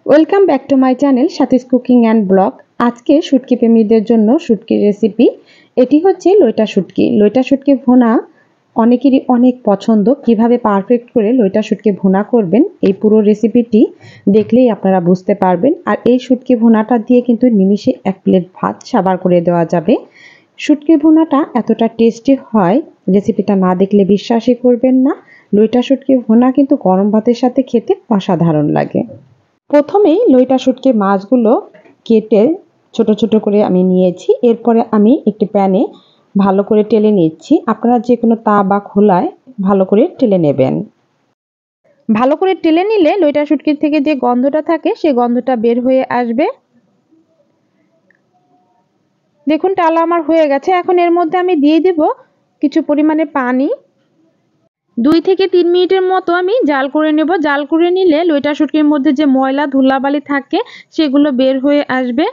Welcome back to my channel সাথীস cooking and blog. আজকে শুটকি প্রেমীদের জন্য শুটকির রেসিপি। এটি হচ্ছে লইটা শুটকি। লইটা শুটকি ভুনা অনেকেরই অনেক পছন্দ। কিভাবে পারফেক্ট করে লইটা শুটকি ভুনা করবেন এই পুরো রেসিপিটি দেখলেই আপনারা বুঝতে পারবেন। আর এই শুটকি ভুনাটা দিয়ে কিন্তু নিমিষে এক প্লেট ভাত সাবার করে দেওয়া যাবে। শুটকি ভুনাটা এতটা টেস্টি হয়, রেসিপিটা না দেখলে বিশ্বাসই করবেন না। লইটা শুটকি ভুনা কিন্তু গরম ভাতের সাথে খেতে অসাধারণ লাগে। প্রথমেই লইটা শুটকি মাছগুলো কেটে ছোট ছোট করে আমি নিয়েছি। এরপরে আমি একটি প্যানে ভালো করে টেলে নিচ্ছি। আপনারা যে কোনো তা বা খোলায় ভালো করে টেলে নেবেন। ভালো করে টেলে নিলে লইটা শুটকির থেকে যে গন্ধটা থাকে সেই গন্ধটা বের হয়ে আসবে। দেখুন টালা আমার হয়ে গেছে। এখন এর মধ্যে আমি দিয়ে দেব কিছু পরিমাণে পানি। 2 থেকে 3 মিনিটের মতো আমি জাল করে নেব। জাল করে নিলে লইটা শুটকির মধ্যে যে ময়লা ধুলাবালি থাকে সেগুলো বের হয়ে আসবে।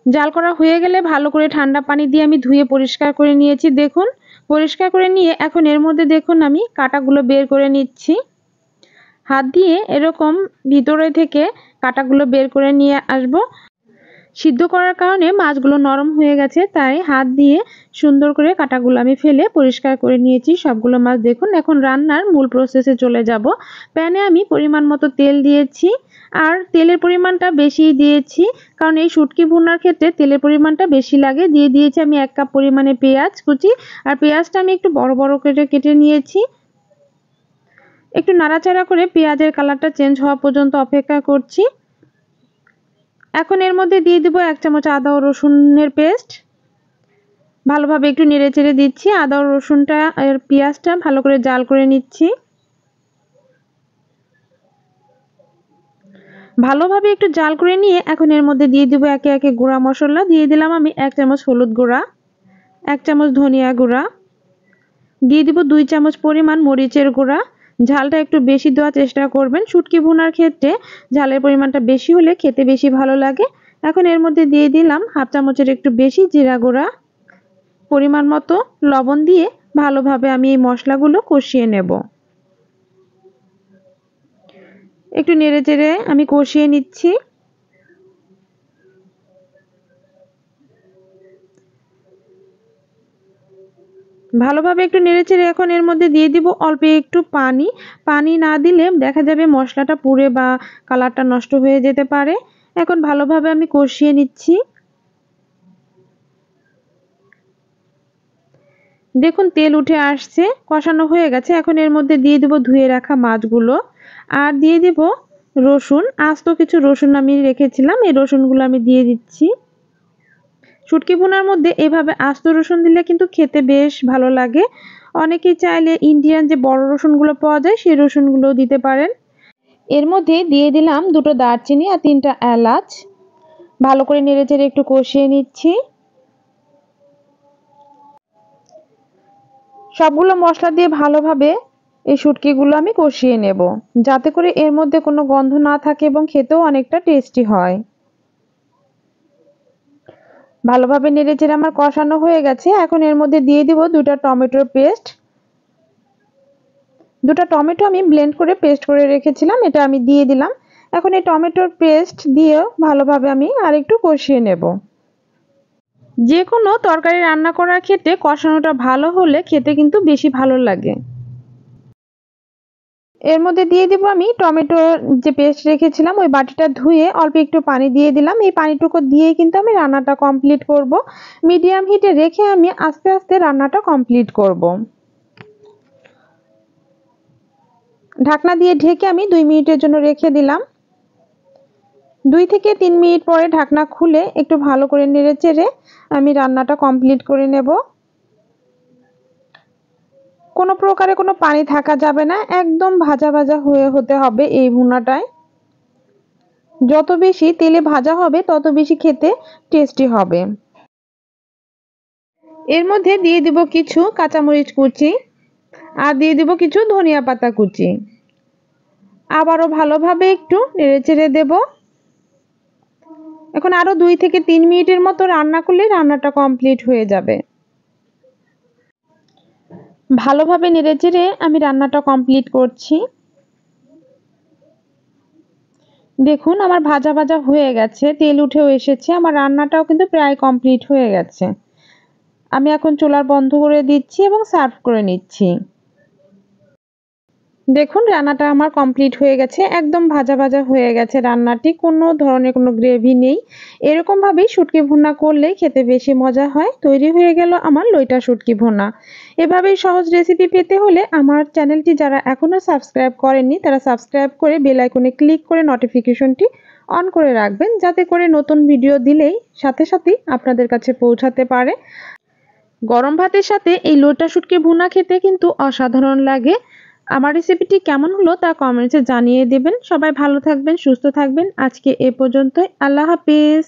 জাল করা হয়ে গেলে ভালো করে ঠান্ডা পানি দিয়ে আমি ধুয়ে পরিষ্কার করে নিয়েছি। দেখুন পরিষ্কার করে নিয়ে এখন এর মধ্যে দেখুন আমি কাঁটাগুলো বের করে নিচ্ছি। হাত দিয়ে এরকম ভিতরে থেকে কাঁটাগুলো বের করে নিয়ে আসব। সিদ্ধ করার কারণে মাছগুলো নরম হয়ে গেছে, তাই হাত দিয়ে সুন্দর করে কাঁটাগুলো আমি ফেলে পরিষ্কার করে নিয়েছি সবগুলো মাছ। দেখুন এখন রান্নার মূল প্রসেসে চলে যাব। প্যানে আমি পরিমাণ মতো তেল দিয়েছি, আর তেলের পরিমাণটা বেশি দিয়েছি কারণ এই শুটকি ভুনার ক্ষেত্রে তেলের পরিমাণটা বেশি লাগে। দিয়ে দিয়েছি আমি 1 কাপ পরিমাণে পেঁয়াজ কুচি, আর পেঁয়াজটা আমি একটু বড় বড় করে কেটে নিয়েছি। একটু নাড়াচাড়া করে পেঁয়াজের কালারটা চেঞ্জ হওয়া পর্যন্ত অপেক্ষা করছি। এখন এর মধ্যে দিয়ে দেব 1 চামচ আদা ও রসুনের পেস্ট। ভালোভাবে একটু নেড়েচেড়ে দিচ্ছি। আদা ও রসুনটা আর পেঁয়াজটা ভালো করে জাল করে নিচ্ছি। ভালোভাবে একটু জাল করে নিয়ে এখন এর মধ্যে দিয়ে দেব একে একে গুঁড়া মশলা। দিয়ে দিলাম আমি 1 চামচ হলুদ গুঁড়া, 1 চামচ ধনিয়া গুঁড়া, দিয়ে দিব 2 চামচ পরিমাণ মরিচের গুঁড়া। ঝালটা একটু বেশি দেওয়ার চেষ্টা করবেন। শুটকি ভুনার ক্ষেত্রে ঝালের পরিমাণটা বেশি হলে খেতে বেশি ভালো লাগে। এখন এর মধ্যে দিয়ে দিলাম 1/2 চামচের একটু বেশি জিরা গুঁড়া, পরিমাণ মতো লবণ দিয়ে ভালোভাবে আমি এই মশলাগুলো কষিয়ে নেব। একটু নেড়েচেড়ে আমি কষিয়ে নিচ্ছি। ভালোভাবে একটু নেড়েচেড়ে এখন এর মধ্যে দিয়ে দিব অল্প একটু পানি। পানি না দিলে দেখা যাবে মশলাটা পুড়ে বা কালারটা নষ্ট হয়ে যেতে পারে। এখন ভালোভাবে আমি কষিয়ে নিচ্ছি। দেখুন তেল উঠে আসছে, কষানো হয়ে গেছে। এখন এর মধ্যে দিয়ে দেব ধুয়ে রাখা মাছগুলো, আর দিয়ে দেব রসুন। আস্ত কিছু রসুন আমি রেখেছিলাম, এই রসুনগুলো আমি দিয়ে দিচ্ছি। শুটকি ভুনার মধ্যে এভাবে আস্ত রসুন দিলে কিন্তু খেতে বেশ ভালো লাগে। অনেকেই চাইলে ইন্ডিয়ান যে বড় রসুনগুলো পাওয়া যায় সেই রসুনগুলোও দিতে পারেন। এর মধ্যে দিয়ে দিলাম 2টো দারচিনি আর 3টা এলাচ। ভালো করে নেড়েচেড়ে একটু কষিয়ে নিচ্ছি। সবগুলো মশলা দিয়ে ভালোভাবে এই শুটকিগুলো আমি কষিয়ে নেব, যাতে করে এর মধ্যে কোনো গন্ধ না থাকে এবং খেতেও অনেকটা টেস্টি হয়। ভালোভাবে নেড়েচেড়ে আমার কষানো হয়ে গেছে। এখন এর মধ্যে দিয়ে দিব 2টা টমেটোর পেস্ট। 2টা টমেটো আমি ব্লেন্ড করে পেস্ট করে রেখেছিলাম, এটা আমি দিয়ে দিলাম। এখন এই টমেটোর পেস্ট দিয়েও ভালোভাবে আমি আরেকটু কষিয়ে নেব। যে কোনো তরকারি রান্না করার ক্ষেত্রে কষানোটা ভালো হলে খেতে কিন্তু বেশি ভালো লাগে। এর মধ্যে দিয়ে দিব আমি টমেটোর যে পেস্ট রেখেছিলাম ওই বাটিটা ধুয়ে অল্প একটু পানি দিয়ে দিলাম। এই পানিটুকু দিয়ে কিন্তু আমি রান্নাটা কমপ্লিট করব। মিডিয়াম হিটে রেখে আমি আস্তে আস্তে রান্নাটা কমপ্লিট করব। ঢাকনা দিয়ে ঢেকে আমি 2 মিনিটের জন্য রেখে দিলাম। 2 থেকে 3 মিনিট পরে ঢাকনা খুলে একটু ভালো করে নেড়েচেড়ে আমি রান্নাটা কমপ্লিট করে নেব। কোনো প্রকারে কোনো পানি থাকা যাবে না, একদম ভাজা ভাজা হতে হবে এই ভুনাটায়। যত বেশি তেলে ভাজা হবে তত বেশি খেতে টেস্টি হবে। এর মধ্যে দিয়ে দিব কিছু কাঁচামরিচ কুচি, আর দিয়ে দিব কিছু ধনিয়া পাতা কুচি। আবারও ভালোভাবে একটু নেড়েচেড়ে দেব। এখন আরো 2 থেকে 3 মিনিটের মতো রান্না করলে রান্নাটা কমপ্লিট হয়ে যাবে। ভালোভাবে নেড়েচেড়ে আমি রান্নাটা কমপ্লিট করছি। দেখুন আমার ভাজা ভাজা হয়ে গেছে, তেল উঠেও এসেছে, আমার রান্নাটাও কিন্তু প্রায় কমপ্লিট হয়ে গেছে। আমি এখন চুলা বন্ধ করে দিচ্ছি এবং সার্ভ করে নিচ্ছি। দেখুন রান্নাটা আমার কমপ্লিট হয়ে গেছে, একদম ভাজা ভাজা হয়ে গেছে রান্নাটি, কোনো ধরনের কোনো গ্রেভি নেই। এরকমভাবেই শুটকি ভুনা করলেই খেতে বেশি মজা হয়। তৈরি হয়ে গেল আমার লইটা শুটকি ভুনা। এভাবেই সহজ রেসিপি পেতে হলে আমার চ্যানেলটি যারা এখনও সাবস্ক্রাইব করেননি তারা সাবস্ক্রাইব করে বেল আইকনে ক্লিক করে নোটিফিকেশনটি অন করে রাখবেন, যাতে করে নতুন ভিডিও দিলেই সাথে সাথেই আপনাদের কাছে পৌঁছাতে পারে। গরম ভাতের সাথে এই লইটা শুটকি ভুনা খেতে কিন্তু অসাধারণ লাগে। আমার রেসিপিটি কেমন হলো তা কমেন্টসে জানিয়ে দেবেন। সবাই ভালো থাকবেন, সুস্থ থাকবেন। আজকে এ পর্যন্তই। আল্লাহ হাফেজ।